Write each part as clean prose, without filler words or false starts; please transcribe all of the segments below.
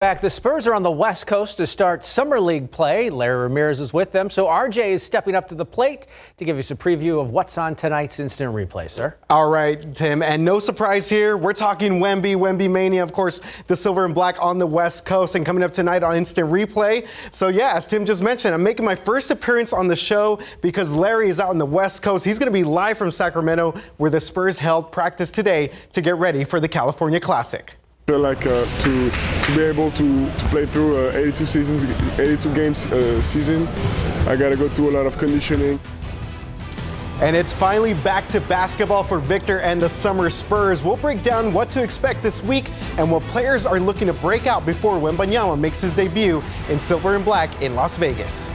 Back, the Spurs are on the West Coast to start Summer League play. Larry Ramirez is with them, so RJ is stepping up to the plate to give us a preview of what's on tonight's instant replay, sir. All right, Tim, and no surprise here, we're talking Wemby Mania, of course, the silver and black on the West Coast, and coming up tonight on instant replay. So yeah, as Tim just mentioned, I'm making my first appearance on the show because Larry is out on the West Coast. He's going to be live from Sacramento, where the Spurs held practice today to get ready for the California Classic. I feel like to be able to play through 82 games season, I got to go through a lot of conditioning. And it's finally back to basketball for Victor and the Summer Spurs. We'll break down what to expect this week and what players are looking to break out before Wembanyama makes his debut in silver and black in Las Vegas.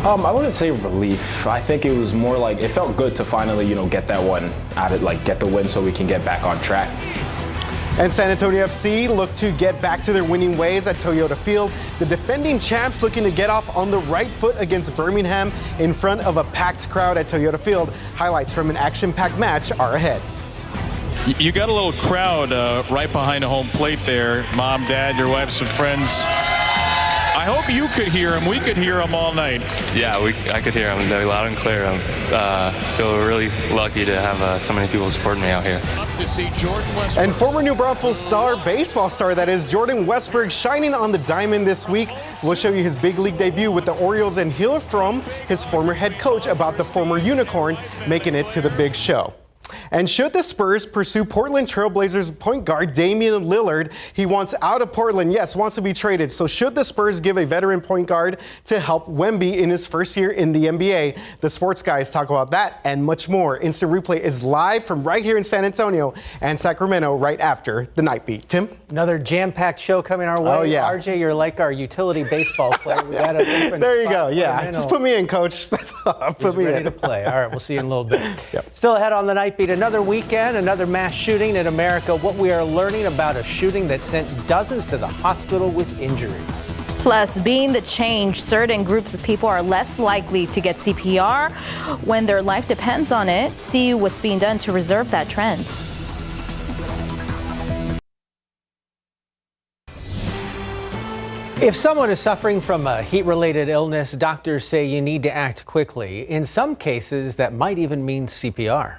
I wouldn't say relief. I think it was more like it felt good to finally, get that one out of get the win so we can get back on track. And San Antonio FC look to get back to their winning ways at Toyota Field. The defending champs looking to get off on the right foot against Birmingham in front of a packed crowd at Toyota Field. Highlights from an action-packed match are ahead. You got a little crowd right behind the home plate there. Mom, Dad, your wife, some friends. I hope you could hear them. We could hear them all night. Yeah, I could hear them. They're loud and clear. I feel really lucky to have so many people supporting me out here. Up to see Jordan Westberg. And former New Braunfels baseball star, that is, Jordan Westberg, shining on the diamond this week. We'll show you his big league debut with the Orioles and hear from his former head coach about the former Unicorn making it to the big show. And should the Spurs pursue Portland Trailblazers point guard Damian Lillard? He wants out of Portland, yes, wants to be traded. So should the Spurs give a veteran point guard to help Wemby in his first year in the NBA? The sports guys talk about that and much more. Instant Replay is live from right here in San Antonio and Sacramento right after the Nightbeat. Tim? Another jam-packed show coming our way. Oh, yeah. RJ, you're like our utility baseball player. We got an open There you spot go. Yeah, just put me in, coach. That's all. Put me ready in. to play. All right, we'll see you in a little bit. Yep. Still ahead on the Nightbeat, another weekend, another mass shooting in America. What we are learning about a shooting that sent dozens to the hospital with injuries. Plus, being the change, certain groups of people are less likely to get CPR when their life depends on it. See what's being done to reverse that trend. If someone is suffering from a heat-related illness, doctors say you need to act quickly. In some cases, that might even mean CPR.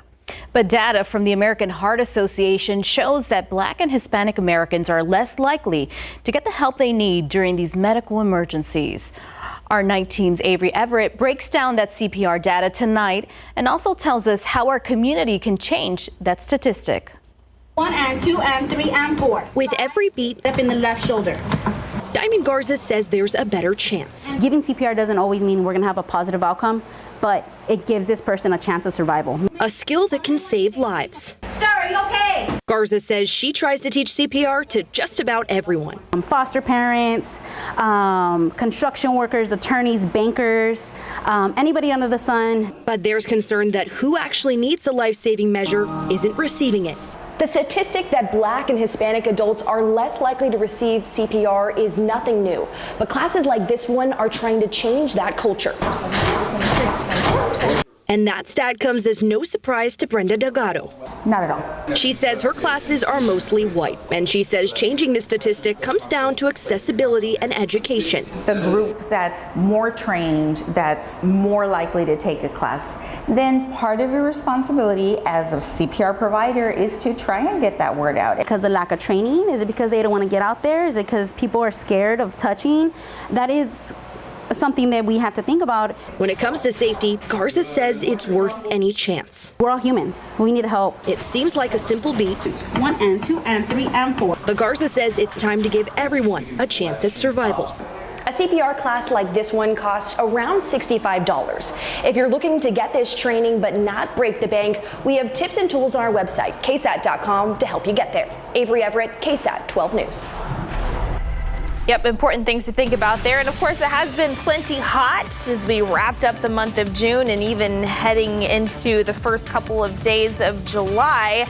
But data from the American Heart Association shows that Black and Hispanic Americans are less likely to get the help they need during these medical emergencies. Our night team's Avery Everett breaks down that CPR data tonight and also tells us how our community can change that statistic. 1 and 2 and 3 and 4. With every beat Up in the left shoulder. Diamond Garza says there's a better chance. Giving CPR doesn't always mean we're going to have a positive outcome, but it gives this person a chance of survival. A skill that can save lives. Sir, are you okay? Garza says she tries to teach CPR to just about everyone. Foster parents, construction workers, attorneys, bankers, anybody under the sun. But there's concern that who actually needs the life-saving measure isn't receiving it. The statistic that Black and Hispanic adults are less likely to receive CPR is nothing new, but classes like this one are trying to change that culture. And that stat comes as no surprise to Brenda Delgado. Not at all. She says her classes are mostly white, and she says changing the statistic comes down to accessibility and education. The group that's more trained, that's more likely to take a class, then part of your responsibility as a CPR provider is to try and get that word out. Because of lack of training? Is it because they don't want to get out there? Is it because people are scared of touching? That is something that we have to think about. When it comes to safety, Garza says it's worth any chance. We're all humans. We need help. It seems like a simple beat. 1 and 2 and 3 and 4. But Garza says it's time to give everyone a chance at survival. A CPR class like this one costs around $65. If you're looking to get this training but not break the bank, we have tips and tools on our website, KSAT12, to help you get there. Avery Everett, KSAT 12 News. Yep, important things to think about there. And of course, it has been plenty hot as we wrapped up the month of June and even heading into the first couple of days of July.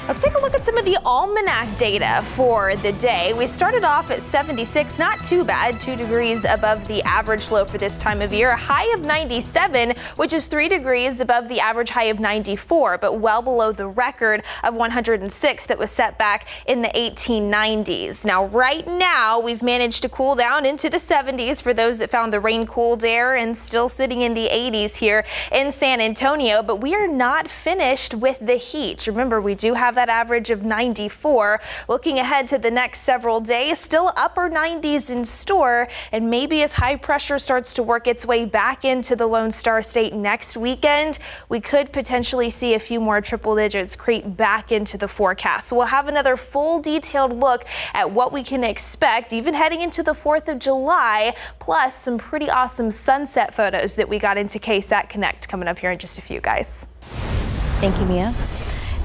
Let's take a look at some of the almanac data for the day. We started off at 76, not too bad, 2 degrees above the average low for this time of year. A high of 97, which is 3 degrees above the average high of 94, but well below the record of 106 that was set back in the 1890s. Now, right now, we've managed to cool down into the 70s for those that found the rain-cooled air, and still sitting in the 80s here in San Antonio, but we are not finished with the heat. Remember, we do have that average of 94. Looking ahead to the next several days, still upper 90s in store, and maybe as high pressure starts to work its way back into the Lone Star State next weekend, we could potentially see a few more triple digits creep back into the forecast. So we'll have another full detailed look at what we can expect, even heading into the 4th of July, plus some pretty awesome sunset photos that we got into KSAT Connect coming up here in just a few, guys. Thank you, Mia.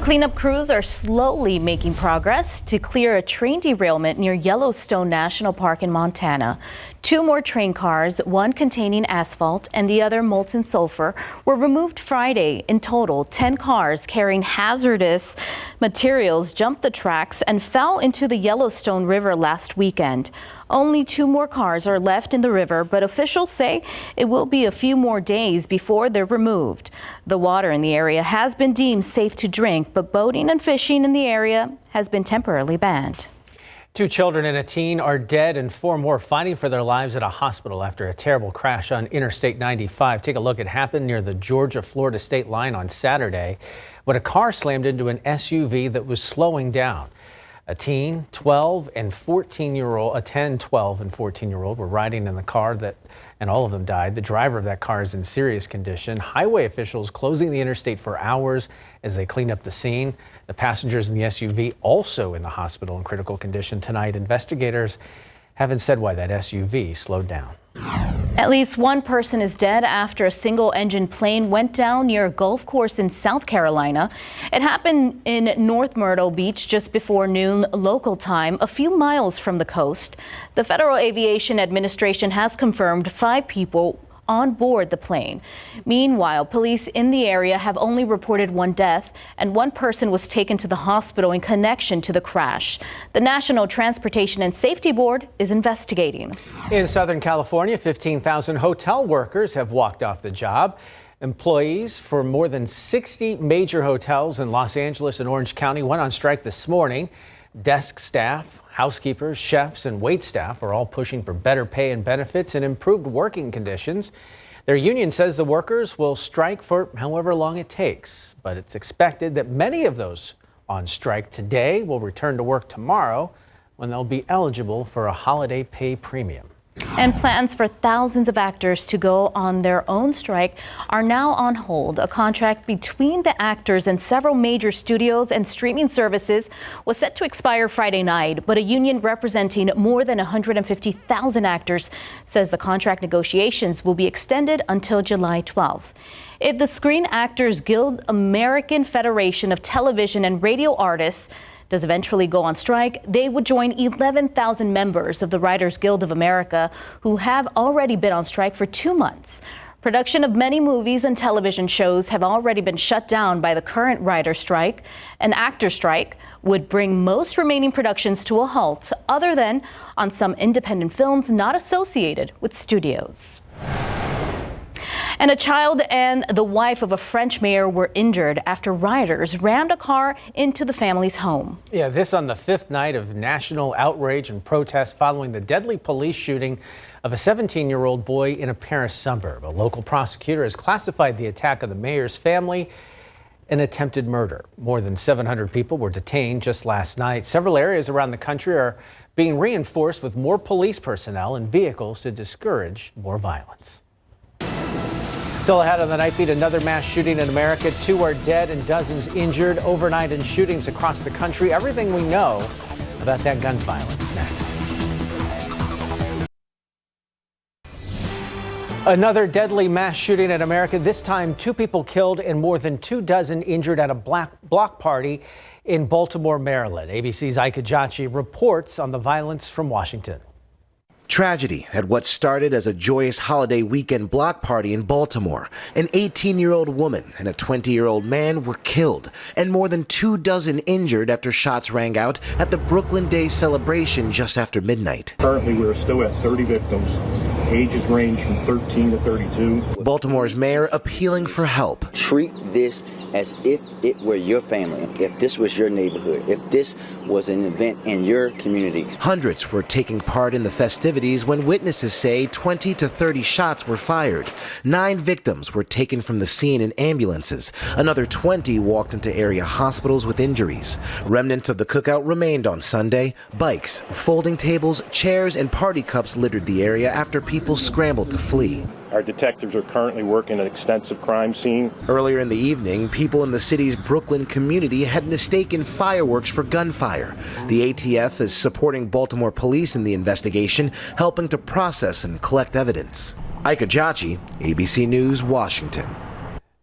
Cleanup crews are slowly making progress to clear a train derailment near Yellowstone National Park in Montana. 2 more train cars, one containing asphalt and the other molten sulfur, were removed Friday. In total, 10 cars carrying hazardous materials jumped the tracks and fell into the Yellowstone River last weekend. Only 2 more cars are left in the river, but officials say it will be a few more days before they're removed. The water in the area has been deemed safe to drink, but boating and fishing in the area has been temporarily banned. 2 children and a teen are dead and 4 more fighting for their lives at a hospital after a terrible crash on Interstate 95. Take a look. It happened near the Georgia-Florida state line on Saturday when a car slammed into an SUV that was slowing down. A teen, 12 and 14-year-old, a 10, 12 and 14-year-old were riding in the car and all of them died. The driver of that car is in serious condition. Highway officials closing the interstate for hours as they clean up the scene. The passengers in the SUV also in the hospital in critical condition tonight. Investigators haven't said why that SUV slowed down. At least 1 person is dead after a single-engine plane went down near a golf course in South Carolina. It happened in North Myrtle Beach just before noon local time, a few miles from the coast. The Federal Aviation Administration has confirmed 5 people on board the plane. Meanwhile, police in the area have only reported 1 death, and 1 person was taken to the hospital in connection to the crash. The National Transportation and Safety Board is investigating. In Southern California, 15,000 hotel workers have walked off the job. Employees for more than 60 major hotels in Los Angeles and Orange County went on strike this morning. Desk staff, housekeepers, chefs, and wait staff are all pushing for better pay and benefits and improved working conditions. Their union says the workers will strike for however long it takes, but it's expected that many of those on strike today will return to work tomorrow when they'll be eligible for a holiday pay premium. And plans for thousands of actors to go on their own strike are now on hold. A contract between the actors and several major studios and streaming services was set to expire Friday night, but a union representing more than 150,000 actors says the contract negotiations will be extended until July 12th. If the Screen Actors Guild American Federation of Television and Radio Artists does eventually go on strike, they would join 11,000 members of the Writers Guild of America who have already been on strike for 2 months. Production of many movies and television shows have already been shut down by the current writer strike. An actor strike would bring most remaining productions to a halt, other than on some independent films not associated with studios. And a child and the wife of a French mayor were injured after rioters rammed a car into the family's home. Yeah, this on the 5th night of national outrage and protest following the deadly police shooting of a 17-year-old boy in a Paris suburb. A local prosecutor has classified the attack of the mayor's family an attempted murder. More than 700 people were detained just last night. Several areas around the country are being reinforced with more police personnel and vehicles to discourage more violence. Still ahead on the Nightbeat, another mass shooting in America. 2 are dead and dozens injured overnight in shootings across the country. Everything we know about that gun violence next. Another deadly mass shooting in America. This time, 2 people killed and more than 24 injured at a block party in Baltimore, Maryland. ABC's Ike Ajachi reports on the violence from Washington. Tragedy at what started as a joyous holiday weekend block party in Baltimore. An 18-year-old woman and a 20-year-old man were killed, and more than 24 injured after shots rang out at the Brooklyn Day celebration just after midnight. Currently, we're still at 30 victims. Ages range from 13 to 32. Baltimore's mayor appealing for help. Treat this as if it were your family, if this was your neighborhood, if this was an event in your community. Hundreds were taking part in the festivities when witnesses say 20 to 30 shots were fired. 9 victims were taken from the scene in ambulances. Another 20 walked into area hospitals with injuries. Remnants of the cookout remained on Sunday. Bikes, folding tables, chairs, and party cups littered the area after people scrambled to flee. Our detectives are currently working an extensive crime scene. Earlier in the evening, people in the city's Brooklyn community had mistaken fireworks for gunfire. The ATF is supporting Baltimore police in the investigation, helping to process and collect evidence. Ike Ajachi, ABC News, Washington.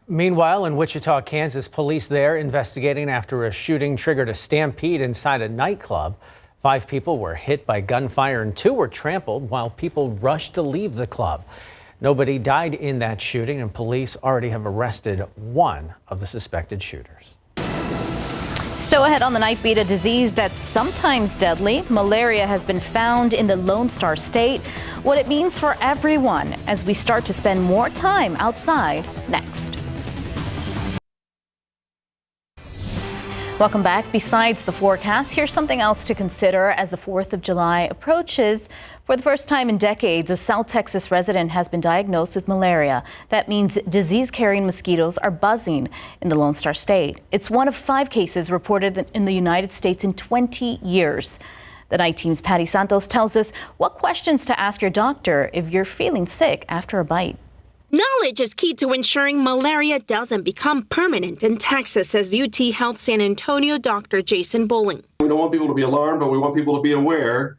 Meanwhile, in Wichita, Kansas, police there investigating after a shooting triggered a stampede inside a nightclub. 5 people were hit by gunfire and 2 were trampled while people rushed to leave the club. Nobody died in that shooting, and police already have arrested 1 of the suspected shooters. Still ahead on the Nightbeat, a disease that's sometimes deadly. Malaria has been found in the Lone Star State. What it means for everyone as we start to spend more time outside next. Welcome back. Besides the forecast, here's something else to consider as the 4th of July approaches. For the first time in decades, a South Texas resident has been diagnosed with malaria. That means disease-carrying mosquitoes are buzzing in the Lone Star State. It's one of 5 cases reported in the United States in 20 years. The Night Team's Patty Santos tells us what questions to ask your doctor if you're feeling sick after a bite. Knowledge is key to ensuring malaria doesn't become permanent in Texas, says UT Health San Antonio Dr. Jason Bowling. We don't want people to be alarmed, but we want people to be aware.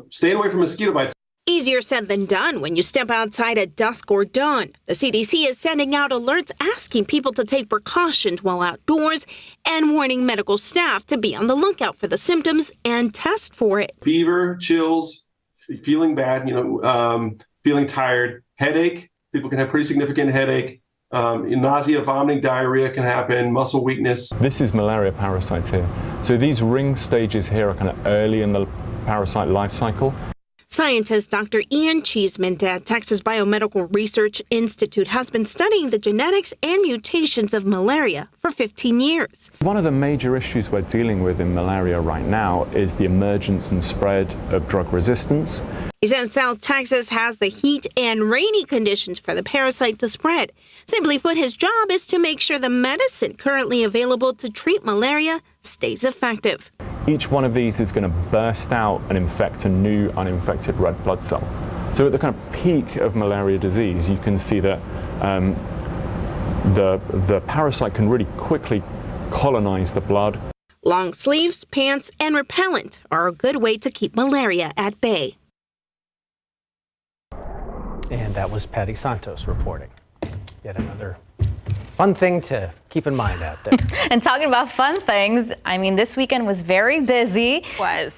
Staying away from mosquito bites. Easier said than done when you step outside at dusk or dawn. The CDC is sending out alerts asking people to take precautions while outdoors and warning medical staff to be on the lookout for the symptoms and test for it. Fever, chills, feeling bad, feeling tired, headache. People can have pretty significant headache. Nausea, vomiting, diarrhea can happen, muscle weakness. This is malaria parasites here. So these ring stages here are kind of early in the parasite life cycle. Scientist Dr. Ian Cheeseman at Texas Biomedical Research Institute has been studying the genetics and mutations of malaria for 15 years. One of the major issues we're dealing with in malaria right now is the emergence and spread of drug resistance. He says South Texas has the heat and rainy conditions for the parasite to spread. Simply put, his job is to make sure the medicine currently available to treat malaria stays effective. Each one of these is going to burst out and infect a new uninfected red blood cell. So at the kind of peak of malaria disease, you can see that the parasite can really quickly colonize the blood. Long sleeves, pants, and repellent are a good way to keep malaria at bay. And that was Patty Santos reporting. Yet another fun thing to keep in mind out there. And talking about fun things, I mean, this weekend was very busy.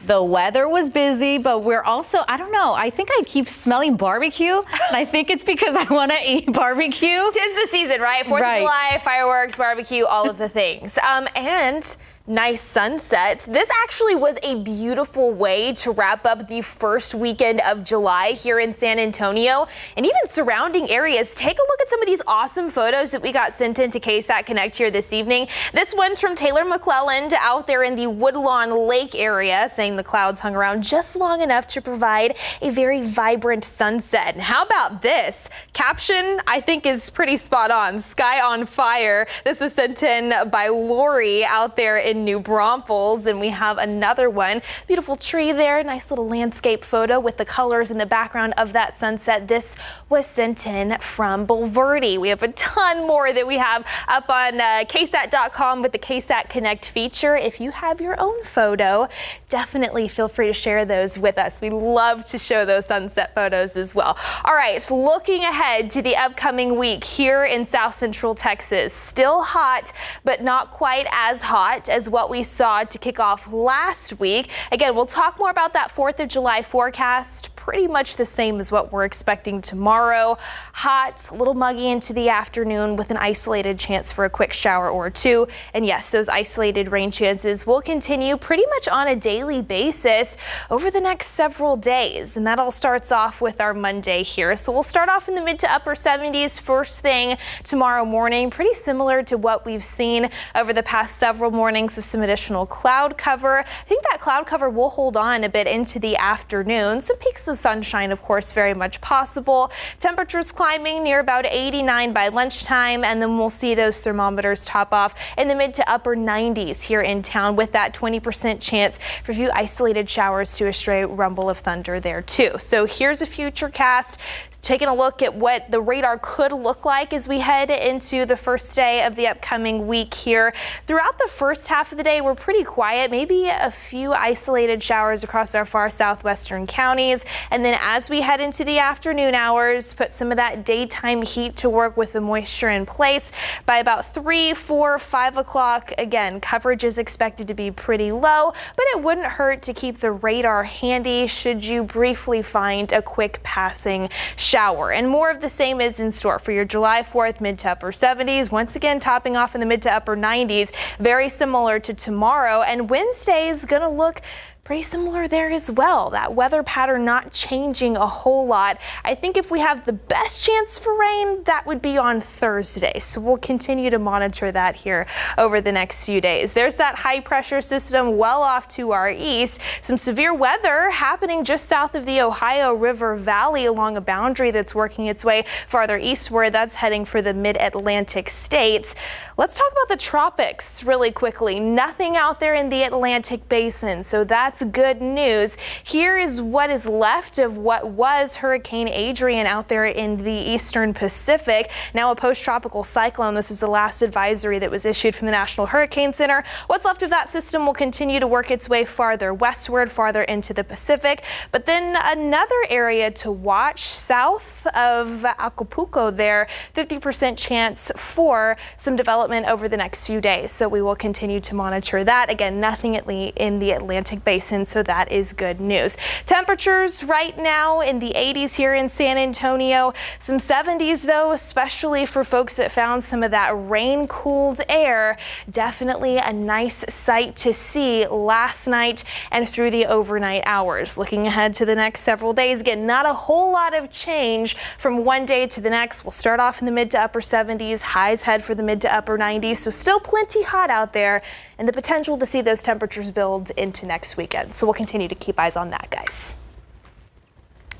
The weather was busy, but we're also, I don't know, I think I keep smelling barbecue, and I think it's because I want to eat barbecue. 'Tis the season, right? 4th of July, fireworks, barbecue, all of the things. And nice sunsets. This actually was a beautiful way to wrap up the first weekend of July here in San Antonio and even surrounding areas. Take a look at some of these awesome photos that we got sent into KSAT Connect here this evening. This one's from Taylor McClelland out there in the Woodlawn Lake area, saying the clouds hung around just long enough to provide a very vibrant sunset. And how about this? Caption, I think, is pretty spot on. Sky on fire. This was sent in by Lori out there in New Braunfels, and we have another one. Beautiful tree there, nice little landscape photo with the colors in the background of that sunset. This was sent in from Bulverde. We have a ton more that we have up on KSAT.com with the KSAT Connect feature. If you have your own photo, definitely feel free to share those with us. We love to show those sunset photos as well. All right, looking ahead to the upcoming week here in South Central Texas. Still hot, but not quite as hot as what we saw to kick off last week. Again, we'll talk more about that 4th of July forecast pretty much the same as what we're expecting tomorrow. Hot, a little muggy into the afternoon with an isolated chance for a quick shower or two. And yes, those isolated rain chances will continue pretty much on a daily basis over the next several days. And that all starts off with our Monday here. So we'll start off in the mid to upper 70s first thing tomorrow morning, pretty similar to what we've seen over the past several mornings with some additional cloud cover. I think that cloud cover will hold on a bit into the afternoon. Some peaks of sunshine, of course, very much possible. Temperatures climbing near about 89 by lunchtime, and then we'll see those thermometers top off in the mid to upper 90s here in town with that 20% chance for a few isolated showers to a stray rumble of thunder there too. So here's a future cast taking a look at what the radar could look like as we head into the first day of the upcoming week here. Throughout the first half of the day, we're pretty quiet, maybe a few isolated showers across our far southwestern counties. And then as we head into the afternoon hours, put some of that daytime heat to work with the moisture in place. By about 3, 4, 5 o'clock, again, coverage is expected to be pretty low, but it wouldn't hurt to keep the radar handy should you briefly find a quick passing shower. And more of the same is in store for your July 4th mid to upper 70s. Once again, topping off in the mid to upper 90s, very similar to tomorrow. And Wednesday is going to look pretty similar there as well. That weather pattern not changing a whole lot. I think if we have the best chance for rain, that would be on Thursday. So we'll continue to monitor that here over the next few days. There's that high pressure system well off to our east. Some severe weather happening just south of the Ohio River Valley along a boundary that's working its way farther eastward. That's heading for the mid-Atlantic states. Let's talk about the tropics really quickly. Nothing out there in the Atlantic basin, so that's good news. Here is what is left of what was Hurricane Adrian out there in the eastern Pacific. Now a post-tropical cyclone. This is the last advisory that was issued from the National Hurricane Center. What's left of that system will continue to work its way farther westward, farther into the Pacific. But then another area to watch south of Acapulco there, 50% chance for some development over the next few days. So we will continue to monitor that. Again, nothing in the Atlantic basin, so that is good news. Temperatures right now in the 80s here in San Antonio. Some 70s though, especially for folks that found some of that rain-cooled air. Definitely a nice sight to see last night and through the overnight hours. Looking ahead to the next several days, again, not a whole lot of change from one day to the next. We'll start off in the mid to upper 70s, highs head for the mid to upper 90s, so still plenty hot out there and the potential to see those temperatures build into next weekend. So we'll continue to keep eyes on that, guys.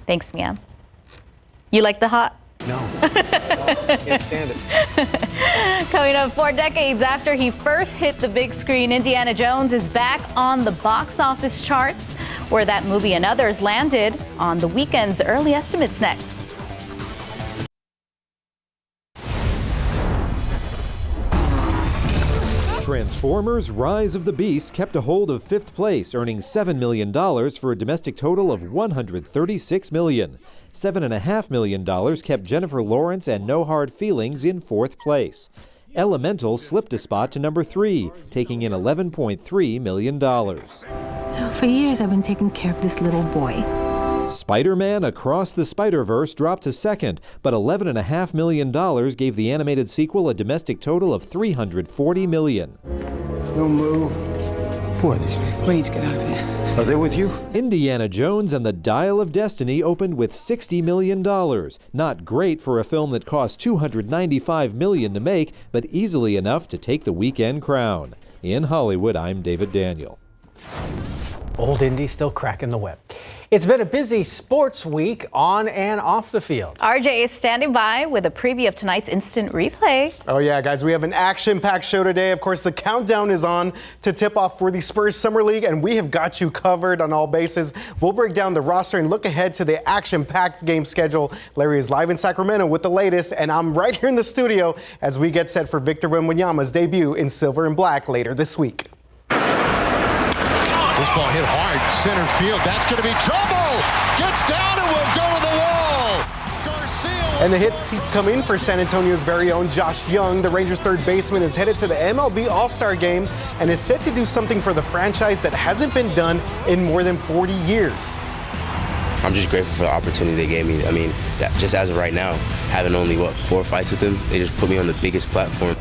Thanks, Mia. You like the hot? No. Can't stand it. Coming up, 4 decades after he first hit the big screen, Indiana Jones is back on the box office charts, where that movie and others landed on the weekend's early estimates next. Transformers: Rise of the Beast kept a hold of 5th place, earning $7 million for a domestic total of $136 million. $7.5 million kept Jennifer Lawrence and No Hard Feelings in 4th place. Elemental slipped a spot to number 3, taking in $11.3 million. For years, I've been taking care of this little boy. Spider-Man Across the Spider-Verse dropped to 2nd, but $11.5 million gave the animated sequel a domestic total of $340 million. Don't move. Who are these people? We need to get out of here. Are they with you? Indiana Jones and the Dial of Destiny opened with $60 million. Not great for a film that cost $295 million to make, but easily enough to take the weekend crown. In Hollywood, I'm David Daniel. Old Indy still cracking the whip. It's been a busy sports week on and off the field. RJ is standing by with a preview of tonight's instant replay. Oh yeah, guys, we have an action-packed show today. Of course, the countdown is on to tip off for the Spurs Summer League, and we have got you covered on all bases. We'll break down the roster and look ahead to the action-packed game schedule. Larry is live in Sacramento with the latest, and I'm right here in the studio as we get set for Victor Wembanyama's debut in silver and black later this week. This ball hit hard, center field. That's going to be trouble. Gets down and will go to the wall. Garcia. And the hits keep coming for San Antonio's very own Josh Young. The Rangers' third baseman is headed to the MLB All-Star Game and is set to do something for the franchise that hasn't been done in more than 40 years. I'm just grateful for the opportunity they gave me. I mean, just as of right now, having only, 4 fights with them, they just put me on the biggest platform.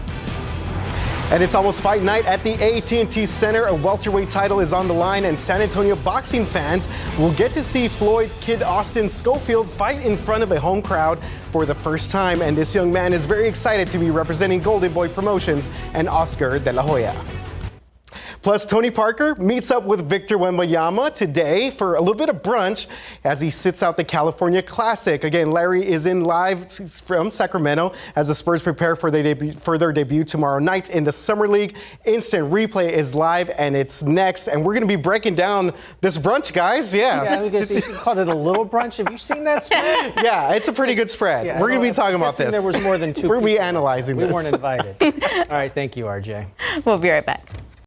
And it's almost fight night at the AT&T Center. A welterweight title is on the line, and San Antonio boxing fans will get to see Floyd Kid Austin Schofield fight in front of a home crowd for the first time. And this young man is very excited to be representing Golden Boy Promotions and Oscar De La Hoya. Plus, Tony Parker meets up with Victor Wembanyama today for a little bit of brunch as he sits out the California Classic. Again, Larry is in live from Sacramento as the Spurs prepare for their debut tomorrow night in the Summer League. Instant Replay is live, and it's next. And we're going to be breaking down this brunch, guys. Yeah, because you called it a little brunch. Have you seen that spread? Yeah, it's a pretty good spread. Yeah, we're going to be talking about this. There was more than 2 We're going to be people. analyzing this. We weren't invited. All right, thank you, RJ. We'll be right back.